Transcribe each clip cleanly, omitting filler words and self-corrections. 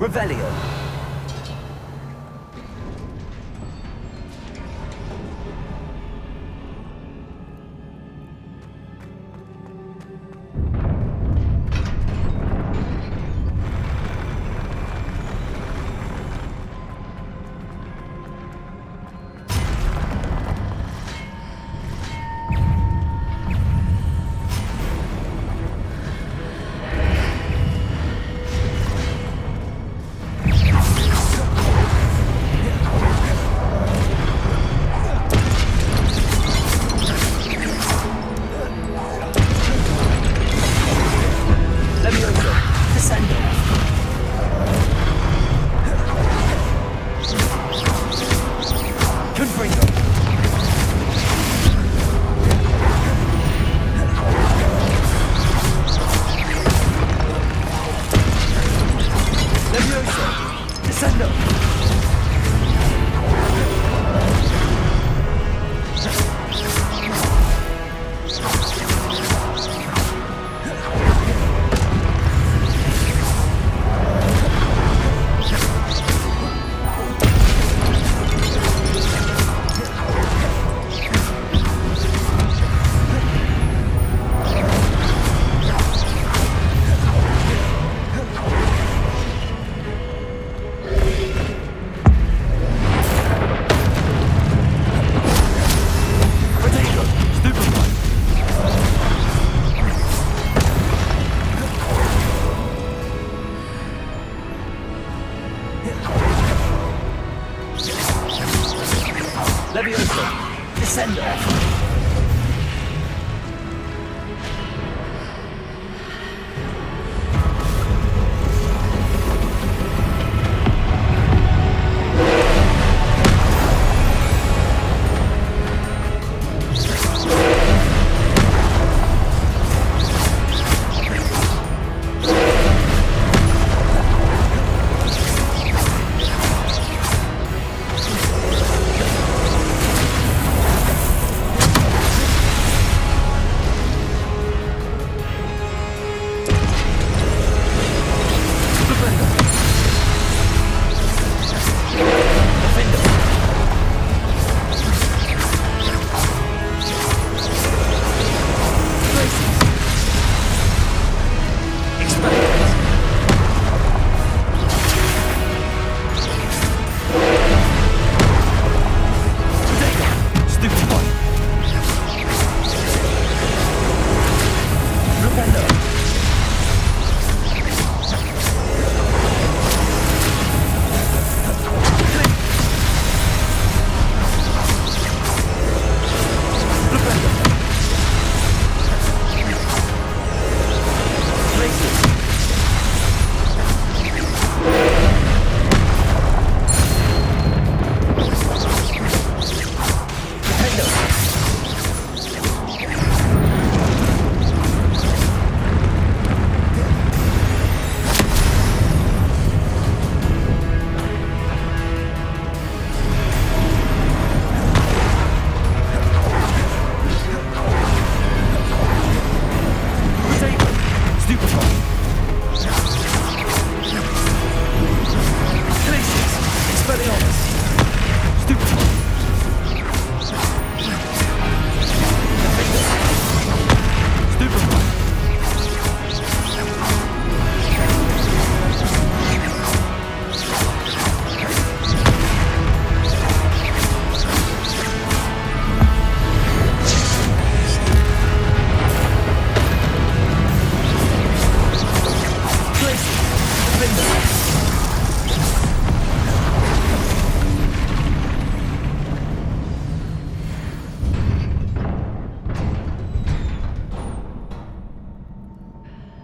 Revelio. Levioso, Descendo.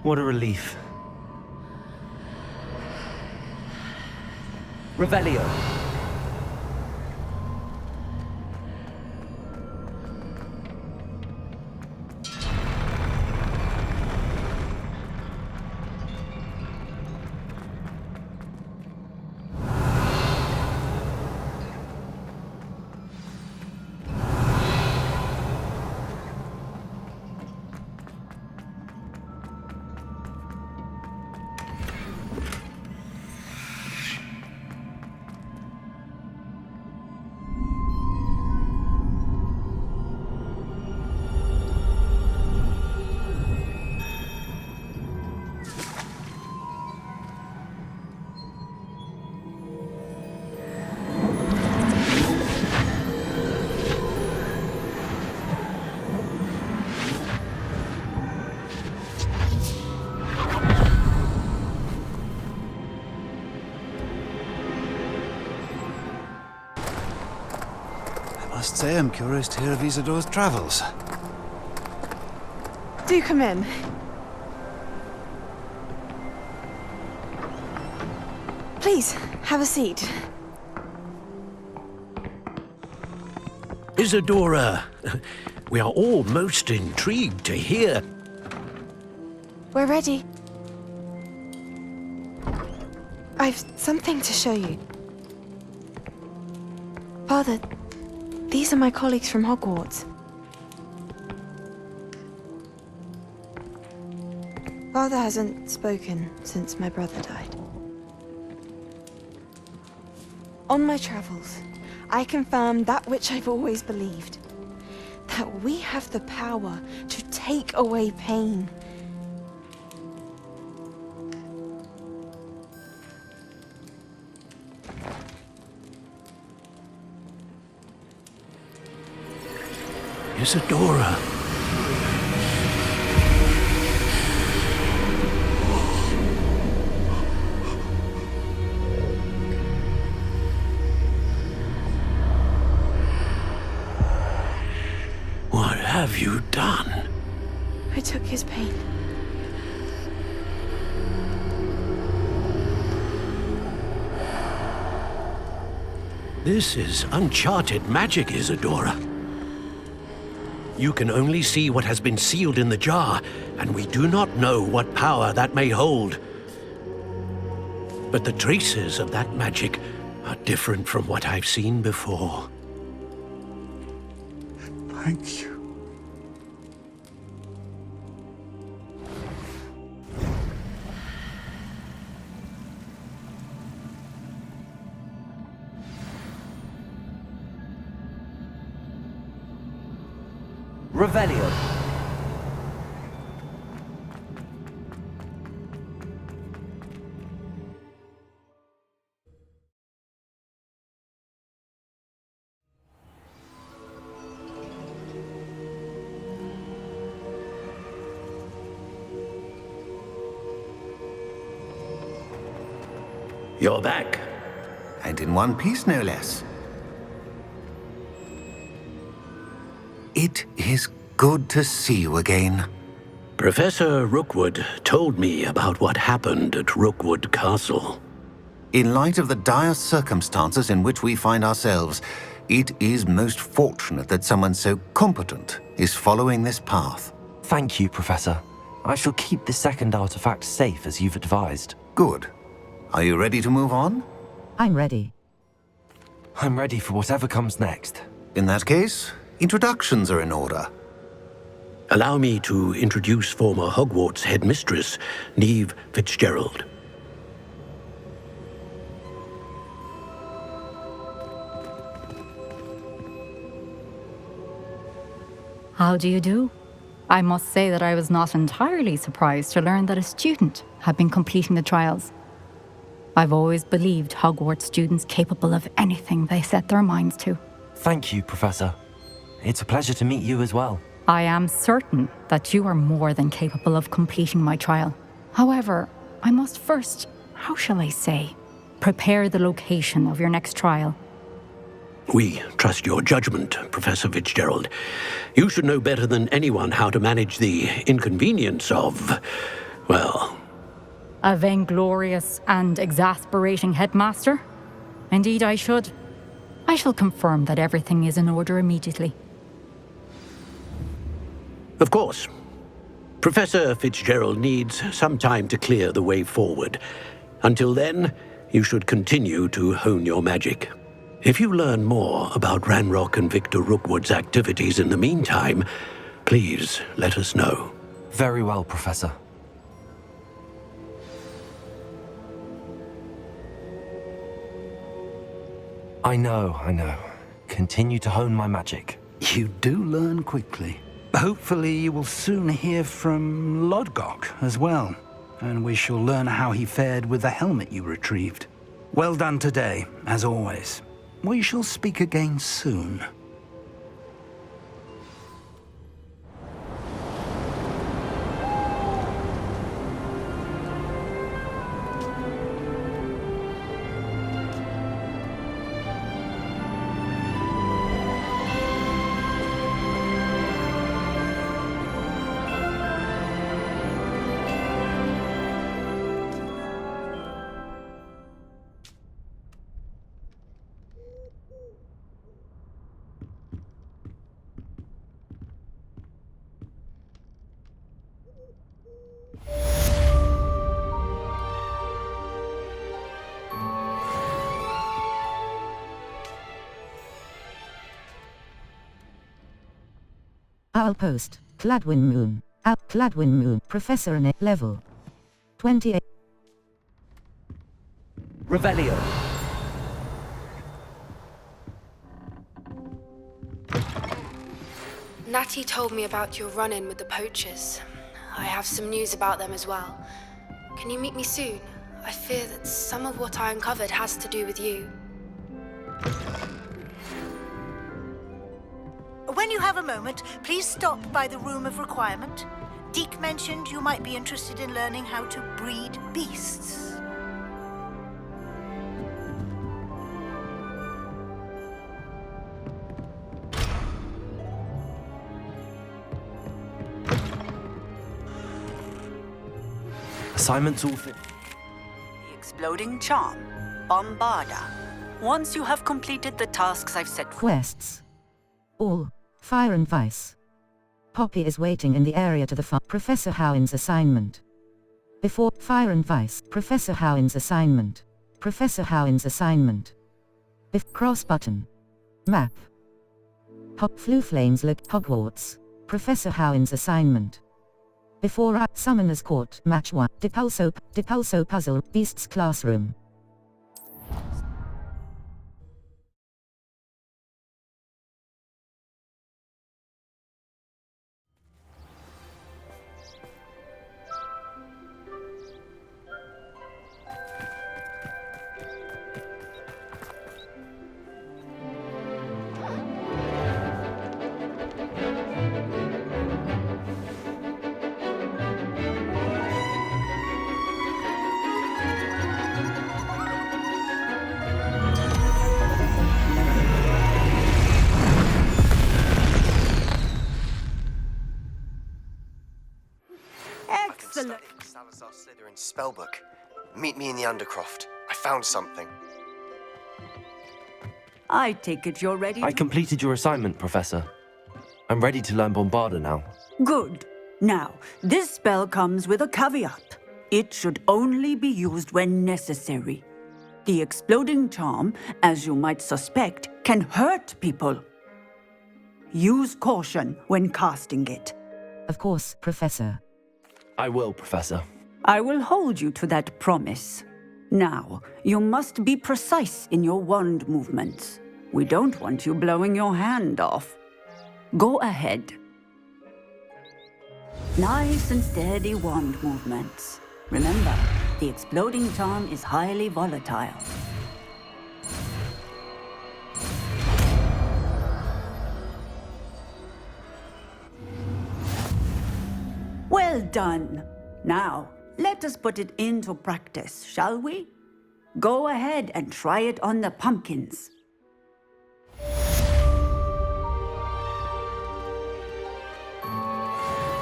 What a relief. Revelio. must say I'm curious to hear of Isidore's travels. Do come in. Please, have a seat. Isadora, we are all most intrigued to hear. We're ready. I've something to show you. Father, these are my colleagues from Hogwarts. Father hasn't spoken since my brother died. On my travels, I confirmed that which I've always believed. That we have the power to take away pain. Isadora. What have you done? I took his pain. This is uncharted magic, Isadora. You can only see what has been sealed in the jar, and we do not know what power that may hold. But the traces of that magic are different from what I've seen before. Thank you. Revelio. You're back. And in one piece, no less. It is good to see you again. Professor Rookwood told me about what happened at Rookwood Castle. In light of the dire circumstances in which we find ourselves, it is most fortunate that someone so competent is following this path. Thank you, Professor. I shall keep the second artifact safe as you've advised. Good. Are you ready to move on? I'm ready. I'm ready for whatever comes next. In that case, introductions are in order. Allow me to introduce former Hogwarts headmistress, Neve Fitzgerald. How do you do? I must say that I was not entirely surprised to learn that a student had been completing the trials. I've always believed Hogwarts students capable of anything they set their minds to. Thank you, Professor. It's a pleasure to meet you as well. I am certain that you are more than capable of completing my trial. However, I must first, how shall I say, prepare the location of your next trial. We trust your judgment, Professor Fitzgerald. You should know better than anyone how to manage the inconvenience of, well... A vainglorious and exasperating headmaster? Indeed I should. I shall confirm that everything is in order immediately. Of course. Professor Fitzgerald needs some time to clear the way forward. Until then, you should continue to hone your magic. If you learn more about Ranrock and Victor Rookwood's activities in the meantime, please let us know. Very well, Professor. I know. Continue to hone my magic. You do learn quickly. Hopefully you will soon hear from Lodgok as well, and we shall learn how he fared with the helmet you retrieved. Well done today, as always. We shall speak again soon. Owl Post, Cladwin Moon. Cladwin Moon. Professor in level 28. Revelio. Natty told me about your run-in with the poachers. I have some news about them as well. Can you meet me soon? I fear that some of what I uncovered has to do with you. When you have a moment, please stop by the Room of Requirement. Deke mentioned you might be interested in learning how to breed beasts. Assignments all fit. The Exploding Charm, Bombarda. Once you have completed the tasks I've set for Quests. All. Fire and Vice. Poppy is waiting in the area to the far. Professor Howin's assignment. Before Fire and Vice. Professor Howin's assignment. Professor Howin's assignment. Cross button. Map. Flu Flames look Hogwarts. Professor Howin's assignment. Before Summoner's Court. Match 1. Depulso Puzzle. Beasts Classroom. Excellent. Salazar Slytherin's spellbook. Meet me in the Undercroft. I found something. I take it you're ready I completed your assignment, Professor. I'm ready to learn Bombarda now. Good. Now, this spell comes with a caveat. It should only be used when necessary. The Exploding Charm, as you might suspect, can hurt people. Use caution when casting it. Of course, Professor. I will, Professor. I will hold you to that promise. Now, you must be precise in your wand movements. We don't want you blowing your hand off. Go ahead. Nice and steady wand movements. Remember, the Exploding Charm is highly volatile. Well done. Now, let us put it into practice, shall we? Go ahead and try it on the pumpkins.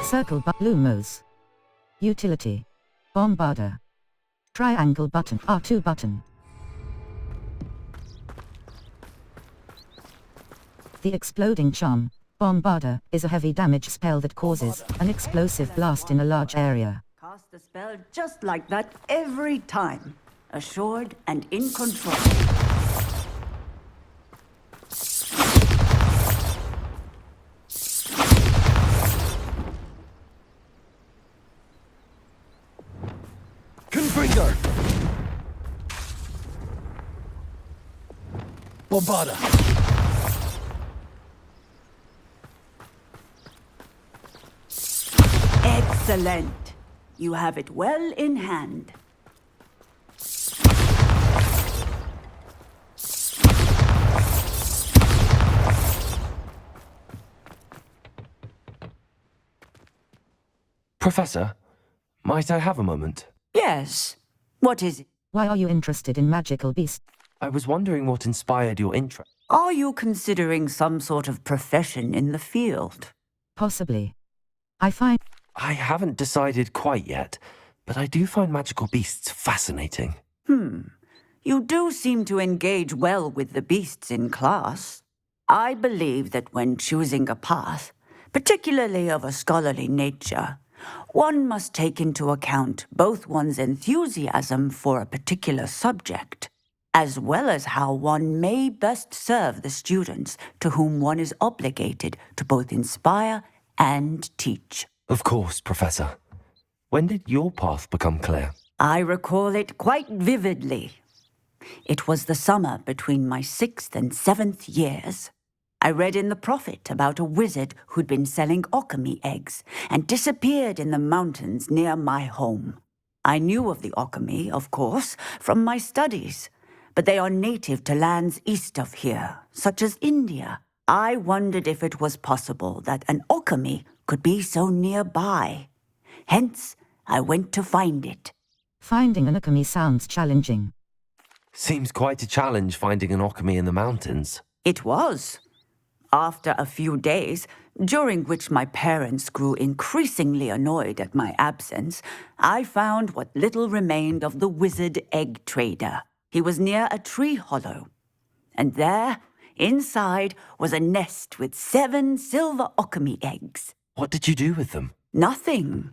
Circle Lumos. Utility. Bombarda. Triangle button. R2 button. The Exploding Charm, Bombarda, is a heavy damage spell that causes an explosive blast in a large area. Cast the spell just like that every time. Assured and in control. Confringo! Bombarda! Excellent. You have it well in hand. Professor, might I have a moment? Yes. What is it? Why are you interested in magical beasts? I was wondering what inspired your interest. Are you considering some sort of profession in the field? Possibly. I haven't decided quite yet, but I do find magical beasts fascinating. You do seem to engage well with the beasts in class. I believe that when choosing a path, particularly of a scholarly nature, one must take into account both one's enthusiasm for a particular subject, as well as how one may best serve the students to whom one is obligated to both inspire and teach. Of course, Professor. When did your path become clear? I recall it quite vividly. It was the summer between my 6th and 7th years. I read in the Prophet about a wizard who'd been selling alchemy eggs and disappeared in the mountains near my home. I knew of the alchemy, of course, from my studies, but they are native to lands east of here, such as India. I wondered if it was possible that an alchemy could be so nearby. Hence, I went to find it. Finding an alchemy sounds challenging. Seems quite a challenge finding an alchemy in the mountains. It was. After a few days, during which my parents grew increasingly annoyed at my absence, I found what little remained of the wizard egg trader. He was near a tree hollow, and there, inside, was a nest with 7 silver alchemy eggs. What did you do with them? Nothing.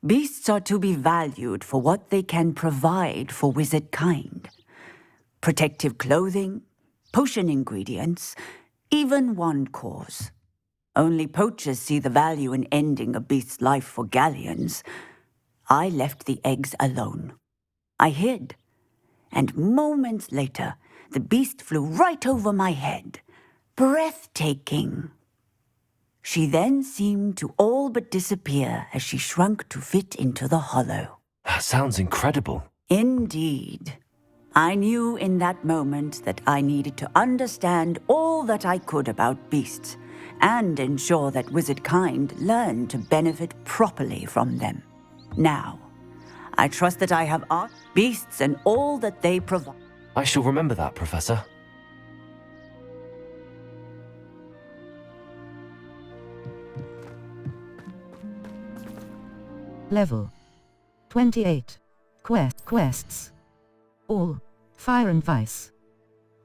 Beasts are to be valued for what they can provide for wizard kind. Protective clothing, potion ingredients, even wand cores. Only poachers see the value in ending a beast's life for galleons. I left the eggs alone. I hid, and moments later, the beast flew right over my head. Breathtaking. She then seemed to all but disappear as she shrunk to fit into the hollow. That sounds incredible. Indeed. I knew in that moment that I needed to understand all that I could about beasts and ensure that wizard kind learned to benefit properly from them. Now, I trust that I have art, beasts, and all that they provide. I shall remember that, Professor. Level 28. Quests. All. Fire and Vice.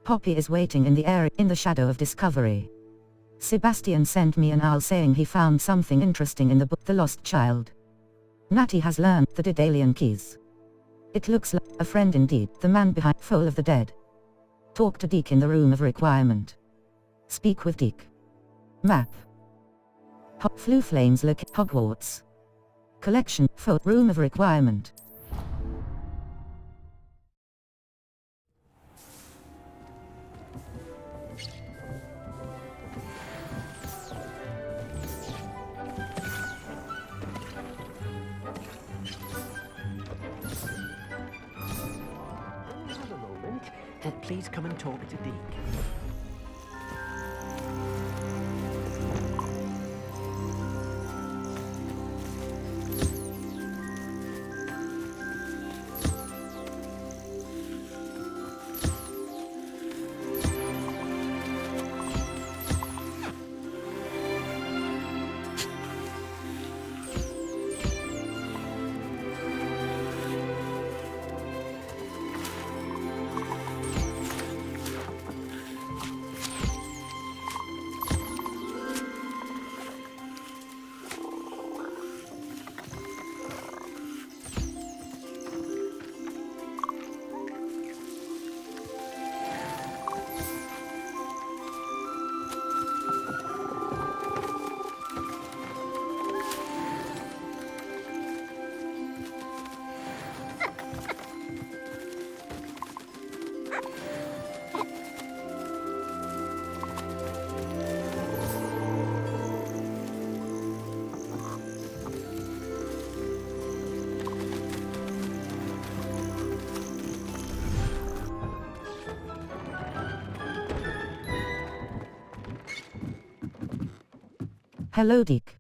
Poppy is waiting in the area in the shadow of discovery. Sebastian sent me an owl saying he found something interesting in the book The Lost Child. Natty has learned the Daedalian keys. It looks like a friend indeed, the man behind Foal of the Dead. Talk to Deke in the room of requirement. Speak with Deke. Map. Flu Flames look Hogwarts. Collection, room of requirement. Have a moment. Please come and talk to Deke. Hello, Deke.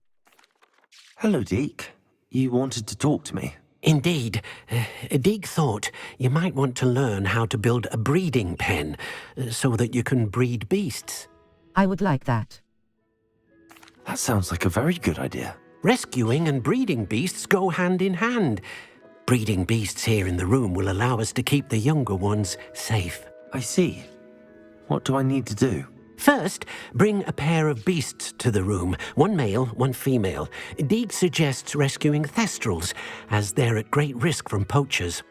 Hello, Deke. You wanted to talk to me? Indeed. Deke thought you might want to learn how to build a breeding pen so that you can breed beasts. I would like that. That sounds like a very good idea. Rescuing and breeding beasts go hand in hand. Breeding beasts here in the room will allow us to keep the younger ones safe. I see. What do I need to do? First, bring a pair of beasts to the room, one male, one female. Deke suggests rescuing thestrals, as they're at great risk from poachers.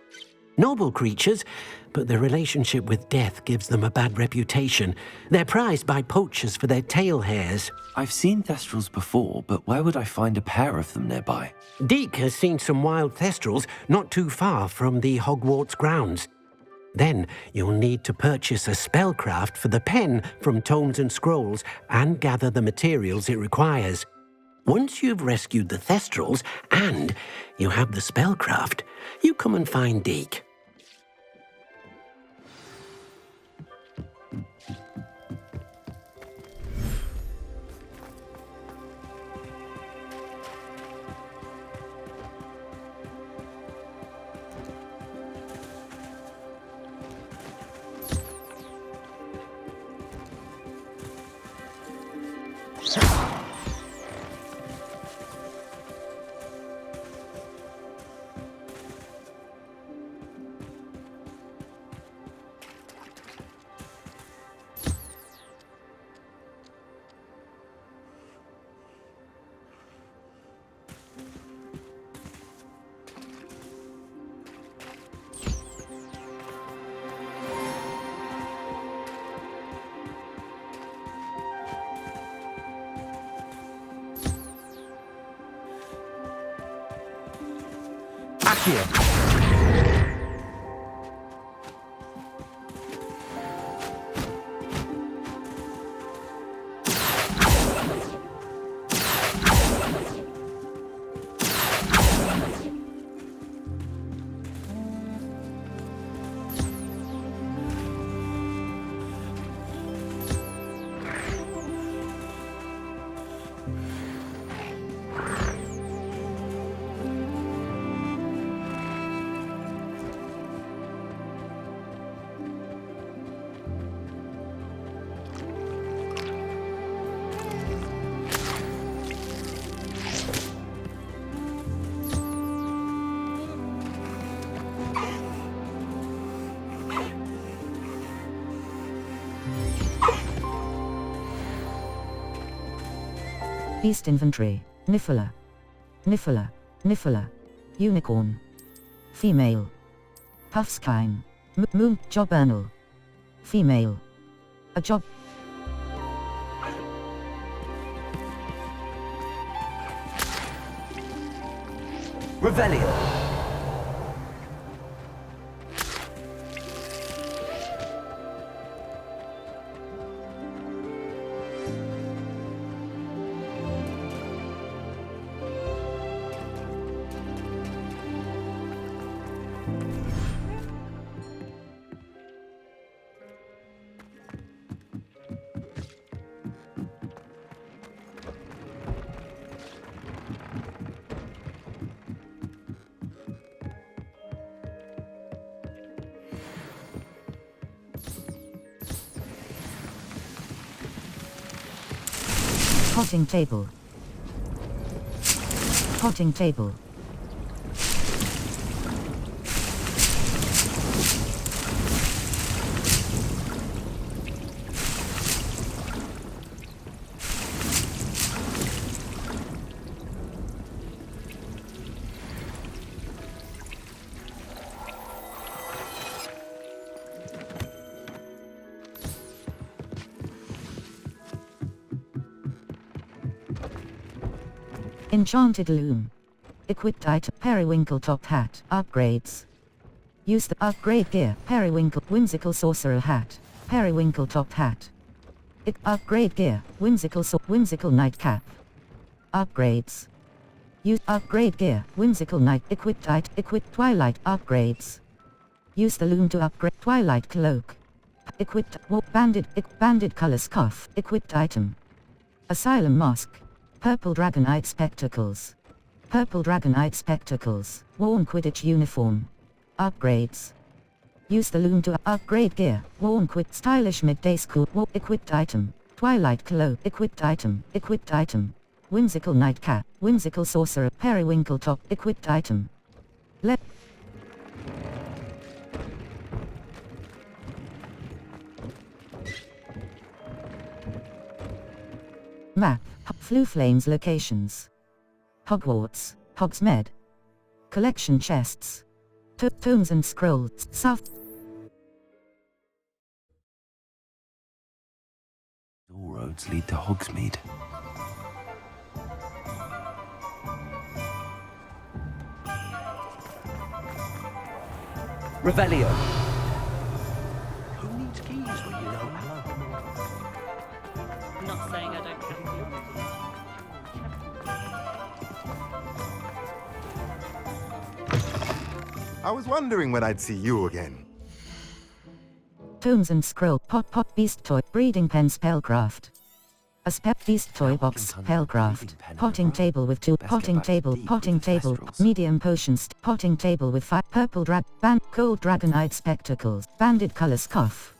Noble creatures, but the relationship with death gives them a bad reputation. They're prized by poachers for their tail hairs. I've seen Thestrals before, but where would I find a pair of them nearby? Deke has seen some wild Thestrals not too far from the Hogwarts grounds. Then you'll need to purchase a spellcraft for the pen from Tomes and Scrolls and gather the materials it requires. Once you've rescued the Thestrals and you have the spellcraft, you come and find Deke. Here. Beast inventory. Niffler. Niffler. Niffler. Unicorn. Female. Puffskine. Moon. Jobernal. Female. A job. Revelio. Potting table. Potting table. Enchanted loom. Equipped item. Periwinkle top hat. Upgrades. Use the upgrade gear. Periwinkle. Whimsical sorcerer hat. Periwinkle top hat. Upgrade gear. Whimsical nightcap. Upgrades. Use upgrade gear. Whimsical night. Equipped item. Equipped twilight. Upgrades. Use the loom to upgrade. Twilight cloak. Equipped. Banded color scarf. Equipped item. Asylum mask. Purple Dragonite Spectacles. Purple Dragonite Spectacles. Worn Quidditch uniform. Upgrades. Use the loom to upgrade gear. Worn stylish midday school. Equipped item. Twilight cloak. Equipped item. Equipped item. Whimsical nightcap. Whimsical sorcerer. Periwinkle top. Equipped item. Map. Fluflame's locations. Hogwarts. Hogsmeade. Collection chests. Tomes and Scrolls. South. All roads lead to Hogsmeade. Revelio. Who needs keys when you know how? I'm not saying I don't have I was wondering when I'd see you again. Tomes and scroll. Pot beast toy. Breeding pen spellcraft. A beast toy box. Spellcraft. Potting table with 2. Potting table. Medium potions. Potting table with 5. Purple gold dragonite spectacles. Banded color scarf.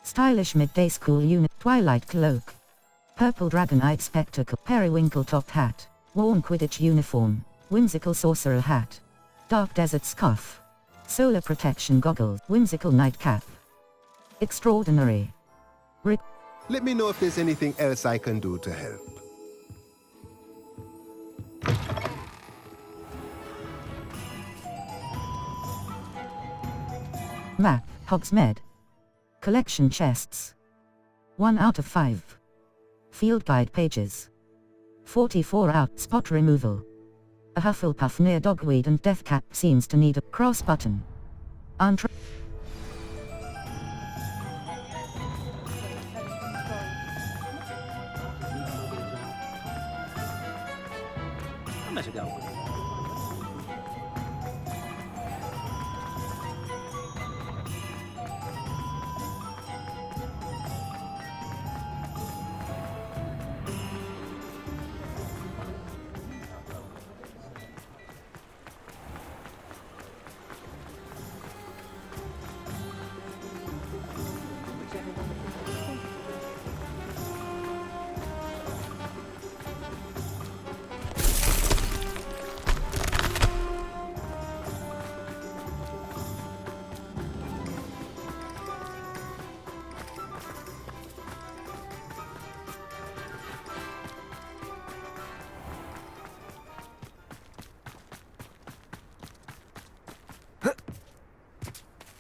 Stylish midday school unit. Twilight cloak. Purple dragonite spectacle. Periwinkle top hat. Warm Quidditch uniform. Whimsical sorcerer hat. Dark desert scarf. Solar protection goggles. Whimsical nightcap. Extraordinary. Let me know if there's anything else I can do to help. Map. Hogsmeade. Collection chests. 1 out of 5. Field guide pages. 44 out. Spot removal. A Hufflepuff near Dogweed and Deathcap seems to need a cross button. Let it go.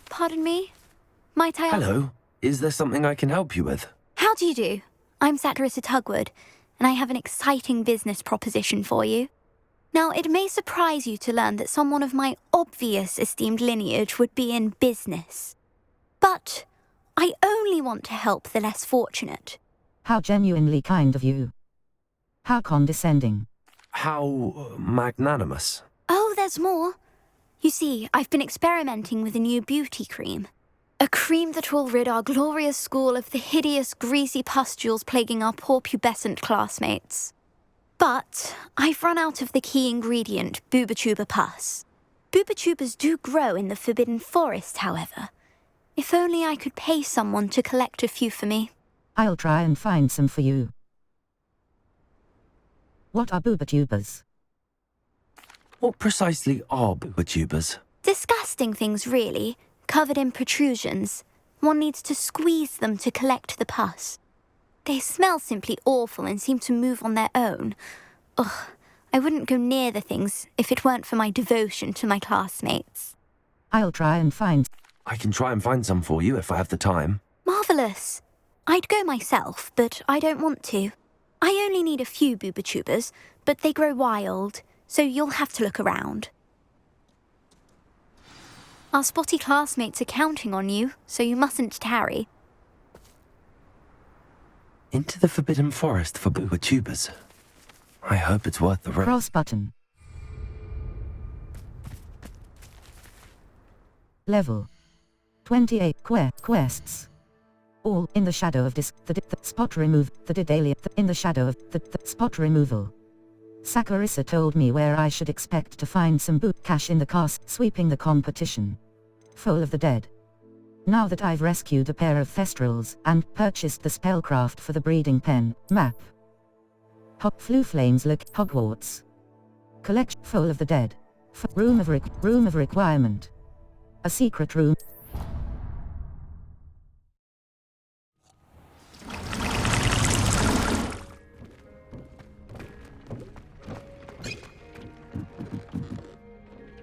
Pardon me? Might I... Hello. Is there something I can help you with? How do you do? I'm Satirissa Tugwood, and I have an exciting business proposition for you. Now, it may surprise you to learn that someone of my obvious esteemed lineage would be in business. But I only want to help the less fortunate. How genuinely kind of you. How condescending. How magnanimous. Oh, there's more. You see, I've been experimenting with a new beauty cream. A cream that will rid our glorious school of the hideous, greasy pustules plaguing our poor pubescent classmates. But I've run out of the key ingredient, Booba-Tuba pus. Booba-Tubas do grow in the Forbidden Forest, however. If only I could pay someone to collect a few for me. I'll try and find some for you. What are Booba-Tubas? What precisely are Booba-Tubas? Disgusting things, really, covered in protrusions. One needs to squeeze them to collect the pus. They smell simply awful and seem to move on their own. Ugh, I wouldn't go near the things if it weren't for my devotion to my classmates. I'll try and find... I can try and find some for you if I have the time. Marvellous. I'd go myself, but I don't want to. I only need a few Booba-Tubas, but they grow wild, so you'll have to look around. Our spotty classmates are counting on you, so you mustn't tarry. Into the Forbidden Forest for Booba-Tubas. I hope it's worth the risk. Cross button. Level 28 quests. All in the shadow of the spot remove the Dedalia in the shadow of the spot removal. Saccharissa told me where I should expect to find some boot cash in the cast sweeping the competition. Full of the Dead. Now that I've rescued a pair of Thestrals and purchased the spellcraft for the breeding pen, map. Flu Flames look Hogwarts. Collection Full of the Dead. Room of requirement. A secret room.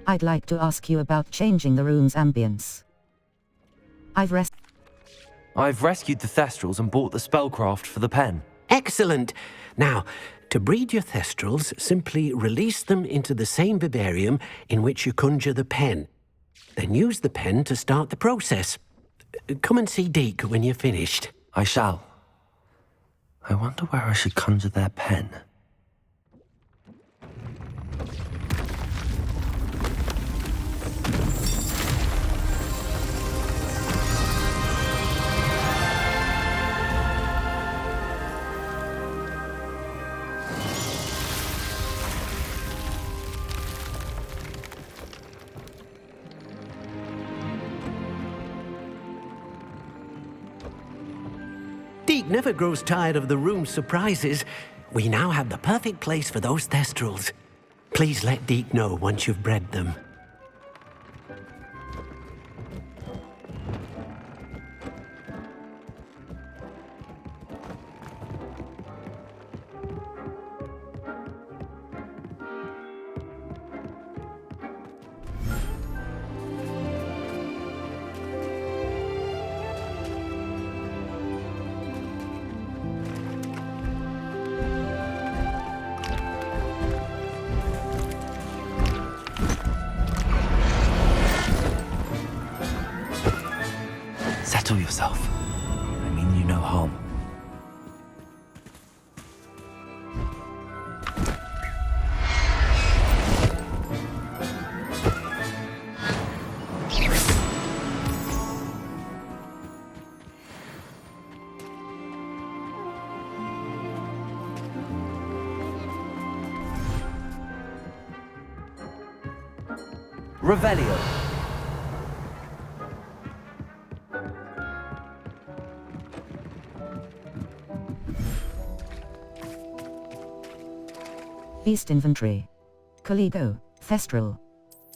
I'd like to ask you about changing the room's ambience. I've I've rescued the Thestrals and bought the spellcraft for the pen. Excellent. Now, to breed your Thestrals, simply release them into the same vivarium in which you conjure the pen. Then use the pen to start the process. Come and see Deke when you're finished. I shall. I wonder where I should conjure their pen. Deke never grows tired of the room's surprises. We now have the perfect place for those Thestrals. Please let Deke know once you've bred them. Settle yourself. I mean you no harm. Revelio. Beast inventory. Coligo, Thestral.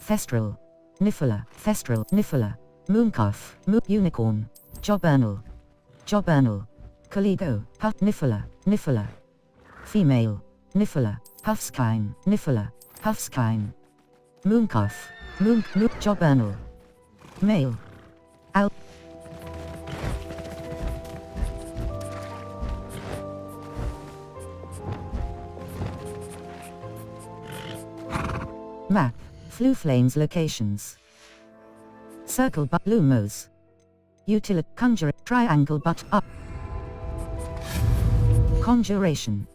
Thestral. Nifula, Thestral, Nifula. Mooncalf, Unicorn. Jobernal. Jobernal. Coligo, Puff, Nifula, Nifula. Female. Nifula, Puffskine, Nifula, Puffskine. Mooncalf, Jobernal. Male. Al. Map. Fluflame's locations. Circle but Lumos. Conjure triangle but up. Conjuration.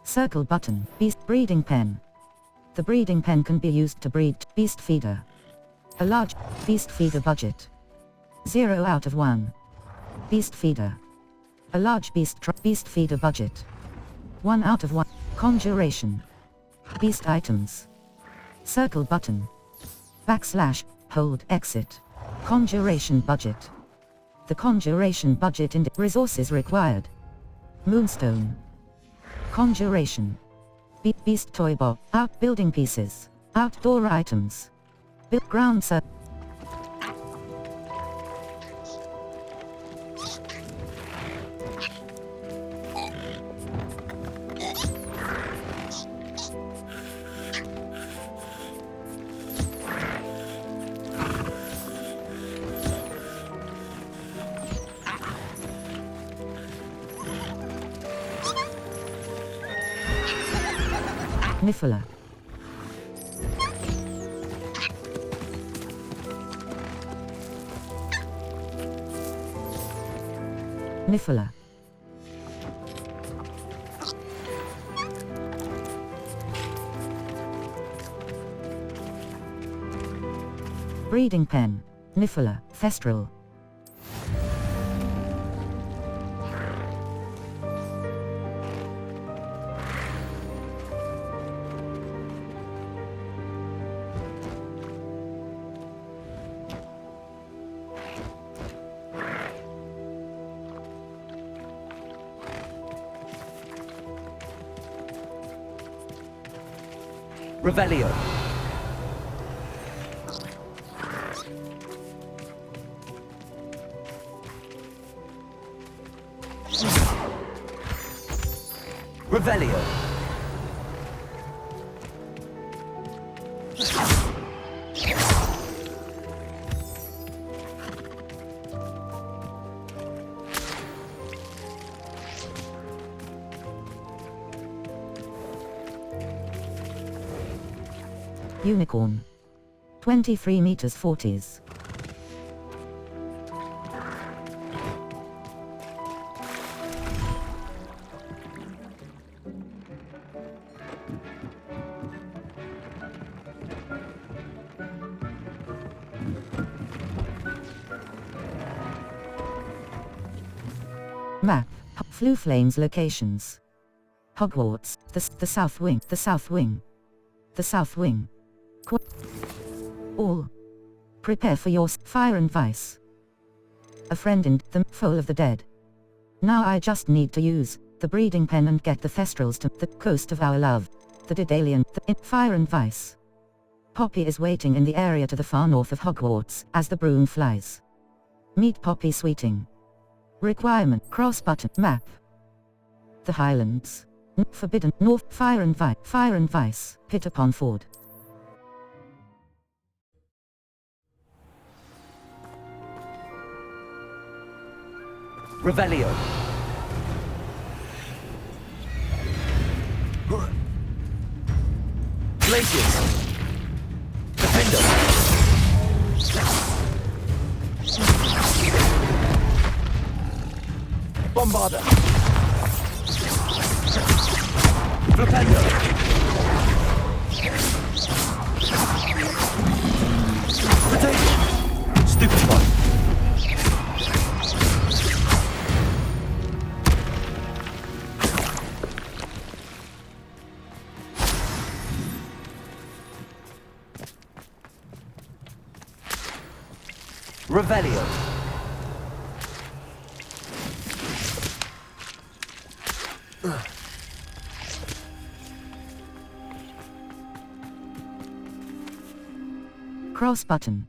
Circle button. Beast breeding pen. The breeding pen can be used to breed beast feeder. A large beast feeder budget. 0 out of 1. Beast feeder. A large beast feeder budget. 1 out of 1. Conjuration. Beast items. Circle button. / hold exit. Conjuration budget. The conjuration budget and resources required. Moonstone. Conjuration. Beast toy box. Building pieces. Outdoor items. Built ground set. Nifula. Nifula. Breeding pen. Nifula, Thestral. Revelio. Revelio. unicorn. 23 meters 40s. Map. Flue Flames locations. Hogwarts, the South Wing, the South Wing. The South Wing. All. Prepare for your fire and vice. A friend in the foal of the dead. Now I just need to use the breeding pen and get the Thestrals to the coast of our love. The Daedalian, fire and vice. Poppy is waiting in the area to the far north of Hogwarts as the broom flies. Meet Poppy Sweeting. Requirement cross button map. The Highlands. Forbidden North fire and vice Pitter Pond Ford. Revelio. Glacius. Defender. Bombarder. Flipendo. Potato. Stupid one. Revelio. Cross button.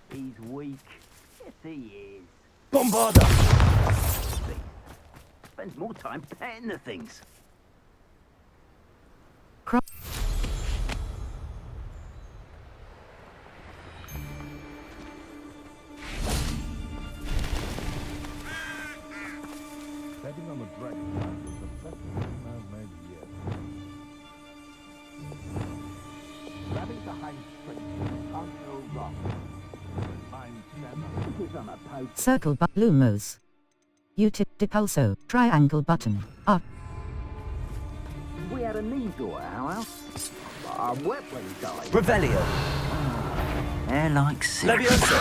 He's weak. Yes, he is. Bombarder. Spends more time petting the things. Stepping on the dragon was the best thing I've made yet. Grabbing the high strength can't go wrong. I'm Sam because I'm a pout. Circle but Lumos. Depulso, triangle button, up. We had a need door at our house. I'm wet when he died. Revelio. They're like sick. Leviosa.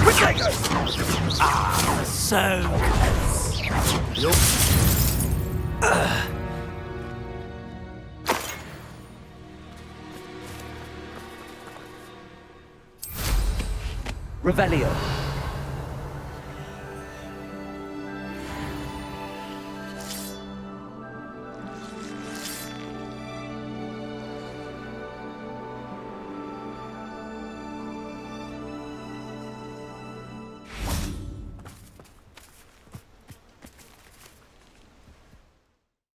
Potato. So Revelio.